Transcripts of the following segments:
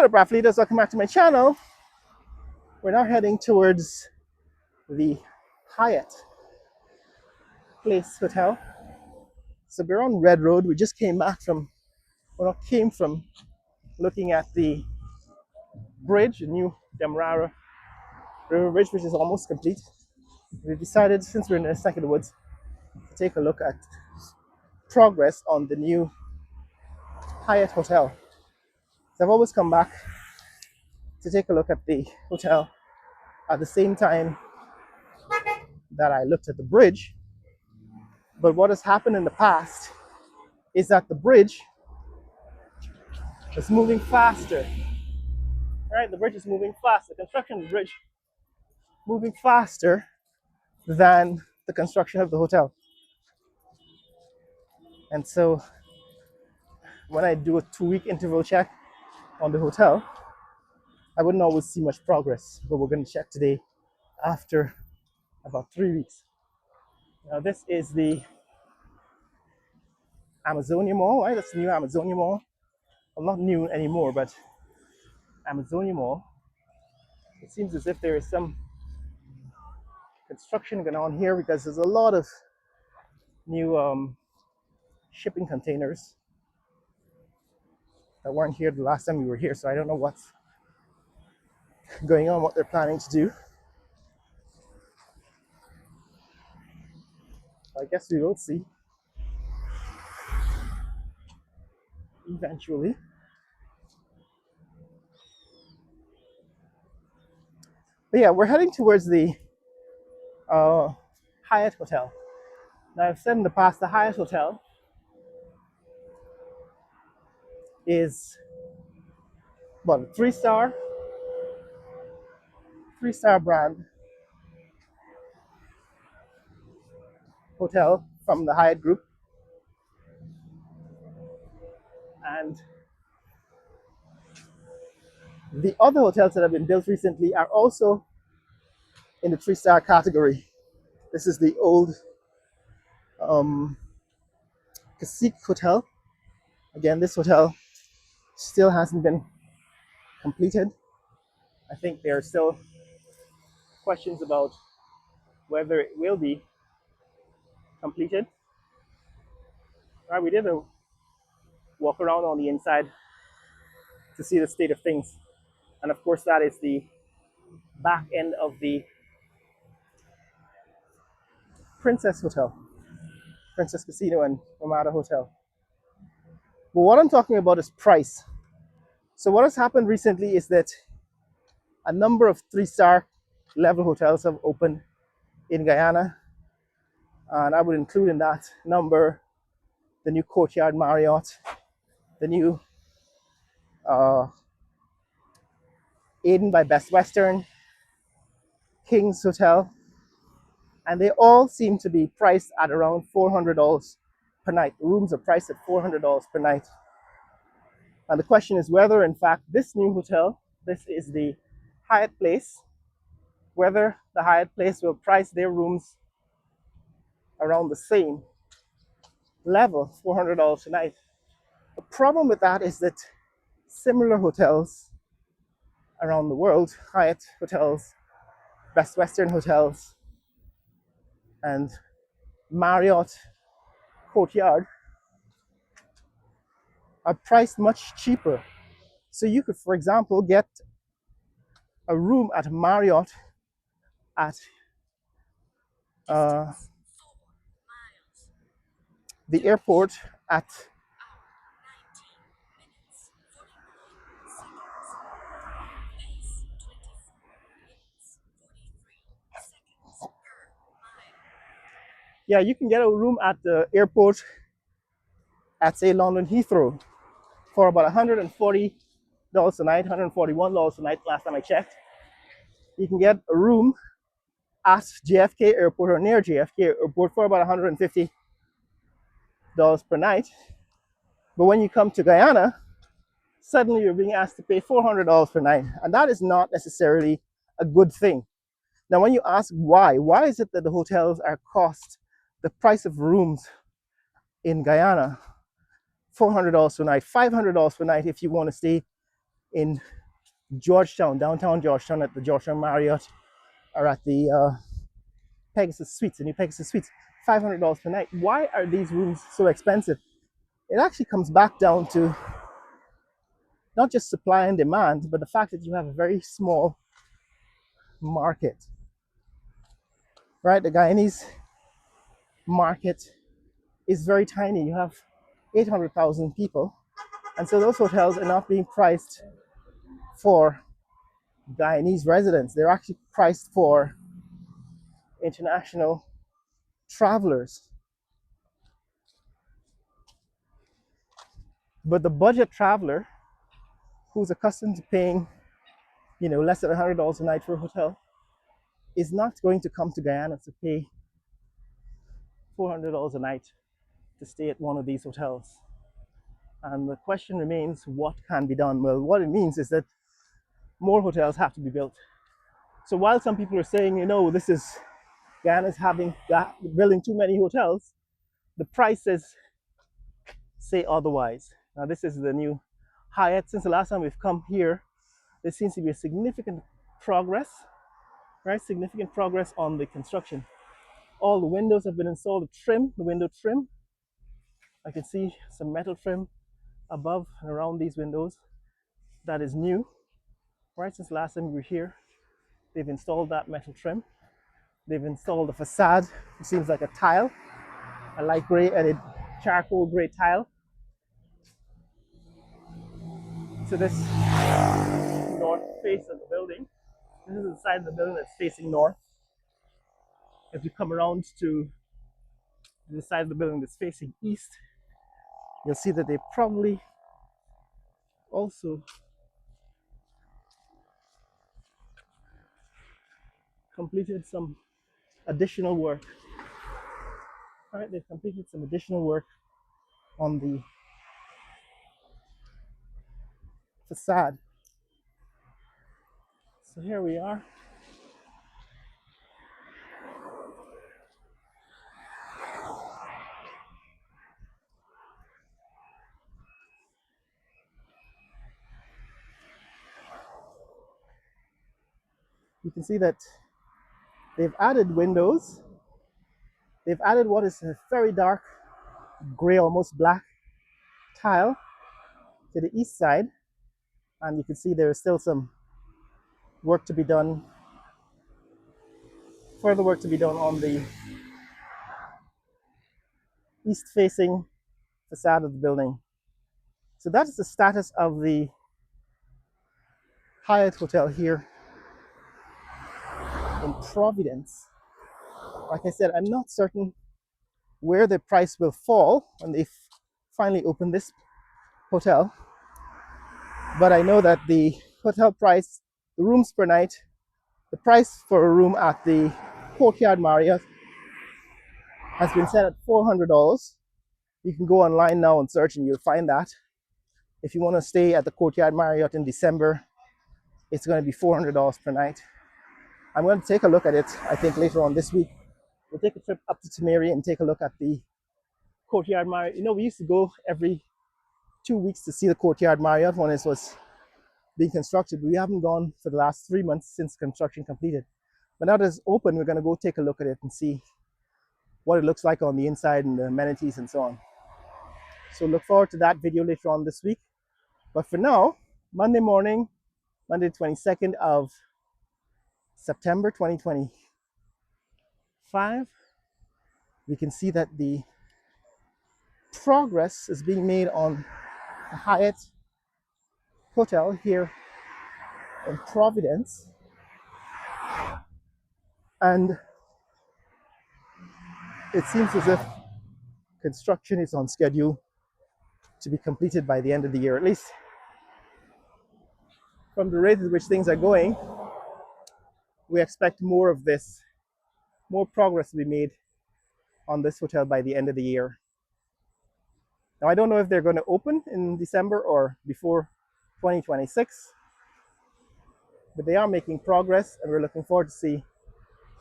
What up, athletes? Welcome back to my channel. We're now heading towards the Hyatt Place Hotel. So we're on Red Road. We just came back from, came from looking at the bridge, the new Demerara River Bridge, which is almost complete. We decided, since we're in the neck of the woods, to take a look at progress on the new Hyatt Hotel. So I've always come back to take a look at the hotel at the same time that I looked at the bridge. But what has happened in the past is that the bridge is moving faster. Right? The bridge is moving fast. The construction of the bridge moving faster than the construction of the hotel. And so when I do a 2-week interval check on the hotel, I wouldn't always see much progress. But we're going to check today after about 3 weeks. Now this is the Amazonia Mall, right? That's the new Amazonia Mall. Well, not new anymore, but Amazonia Mall. It seems as if there is some construction going on here because there's a lot of new shipping containers that weren't here the last time we were here. So I don't know what's going on, what they're planning to do. I guess we will see eventually. But yeah, we're heading towards the Hyatt Hotel. Now, I've said in the past, the Hyatt Hotel is a three-star brand hotel from the Hyatt Group. And the other hotels that have been built recently are also in the 3-star category. This is the old Cacique Hotel. Again, this hotel still hasn't been completed. I think there are still questions about whether it will be completed. Right, we did a walk around on the inside to see the state of things. And of course, that is the back end of the Princess Hotel, Princess Casino and Ramada Hotel. But what I'm talking about is price. So what has happened recently is that a number of 3-star level hotels have opened in Guyana. And I would include in that number the new Courtyard Marriott, the new Aden by Best Western, King's Hotel, and they all seem to be priced at around $400 per night. The rooms are priced at $400 per night. And the question is whether, in fact, this new hotel, this is the Hyatt Place, whether the Hyatt Place will price their rooms around the same level, $400 a night. The problem with that is that similar hotels around the world, Hyatt hotels, Best Western hotels, and Marriott Courtyard, are priced much cheaper. So you could, for example, get a room at Marriott at the airport at you can get a room at the airport at, say, London Heathrow for about $140 a night, $141 a night last time I checked. You can get a room at JFK Airport or near JFK Airport for about $150 per night. But when you come to Guyana, suddenly you're being asked to pay $400 per night. And that is not necessarily a good thing. Now, when you ask why is it that the hotels are cost the price of rooms in Guyana $400 per night, $500 per night if you want to stay in Georgetown, downtown Georgetown, at the Georgetown Marriott, or at the Pegasus Suites, the new Pegasus Suites, $500 per night. Why are these rooms so expensive? It actually comes back down to not just supply and demand, but the fact that you have a very small market, right? The Guyanese market is very tiny. You have 800,000 people. And so those hotels are not being priced for Guyanese residents. They're actually priced for international travelers. But the budget traveler who's accustomed to paying, less than $100 a night for a hotel is not going to come to Guyana to pay $400 a night to stay at one of these hotels. And the question remains, what can be done? Well, what it means is that more hotels have to be built. So while some people are saying, this is Guyana's building too many hotels, the prices say otherwise. Now, this is the new Hyatt. Since the last time we've come here, there seems to be a significant progress, right? Significant progress on the construction. All the windows have been installed, the window trim. I can see some metal trim above and around these windows. That is new, right? Since the last time we were here, they've installed that metal trim. They've installed the facade, it seems like a tile, a light gray and a charcoal gray tile. So this north face of the building, this is the side of the building that's facing north. If you come around to the side of the building that's facing east, you'll see that they probably also completed some additional work. All right, they've completed some additional work on the facade. So here we are. You can see that they've added windows. They've added what is a very dark gray, almost black tile to the east side. And you can see there is still some work to be done, further work to be done on the east facing facade of the building. So that is the status of the Hyatt Hotel here in Providence. Like I said, I'm not certain where the price will fall when they finally open this hotel, but I know that the hotel price, the rooms per night, the price for a room at the Courtyard Marriott has been set at $400. You can go online now and search and you'll find that. If you want to stay at the Courtyard Marriott in December, it's going to be $400 per night. I'm going to take a look at it, I think, later on this week. We'll take a trip up to Tamari and take a look at the Courtyard Marriott. We used to go every 2 weeks to see the Courtyard Marriott when it was being constructed. We haven't gone for the last 3 months since construction completed. But now that it's open, we're going to go take a look at it and see what it looks like on the inside and the amenities and so on. So look forward to that video later on this week. But for now, Monday morning, Monday 22nd of September 2025, we can see that the progress is being made on the Hyatt Hotel here in Providence. And it seems as if construction is on schedule to be completed by the end of the year. At least from the rate at which things are going, we expect more of this, more progress to be made on this hotel by the end of the year. Now, I don't know if they're going to open in December or before 2026, but they are making progress, and we're looking forward to see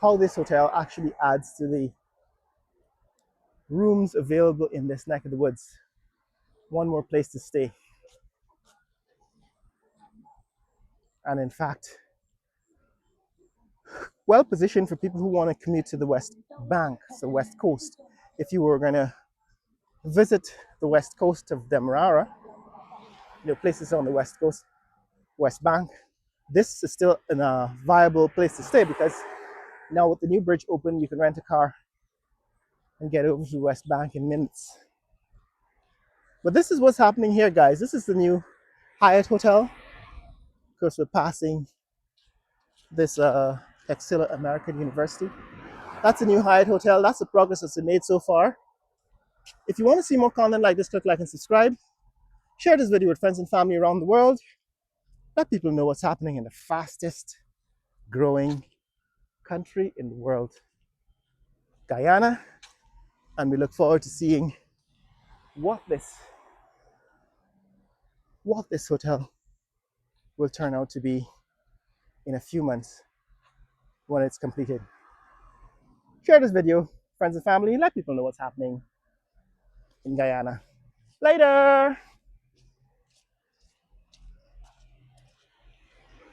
how this hotel actually adds to the rooms available in this neck of the woods. One more place to stay. and in fact, well positioned for people who want to commute to the West Bank, so West Coast. If you were going to visit the West Coast of Demerara, places on the West Coast, West Bank, this is still a viable place to stay because now with the new bridge open, you can rent a car and get over to the West Bank in minutes. But this is what's happening here, guys. This is the new Hyatt Hotel. Of course, we're passing this Exila American University. That's a new Hyatt Hotel. That's the progress that's been made so far. If you want to see more content like this, click like and subscribe. Share this video with friends and family around the world. Let people know what's happening in the fastest growing country in the world, Guyana. And we look forward to seeing what this hotel will turn out to be in a few months when it's completed. Share this video, friends and family. Let people know what's happening in Guyana. Later!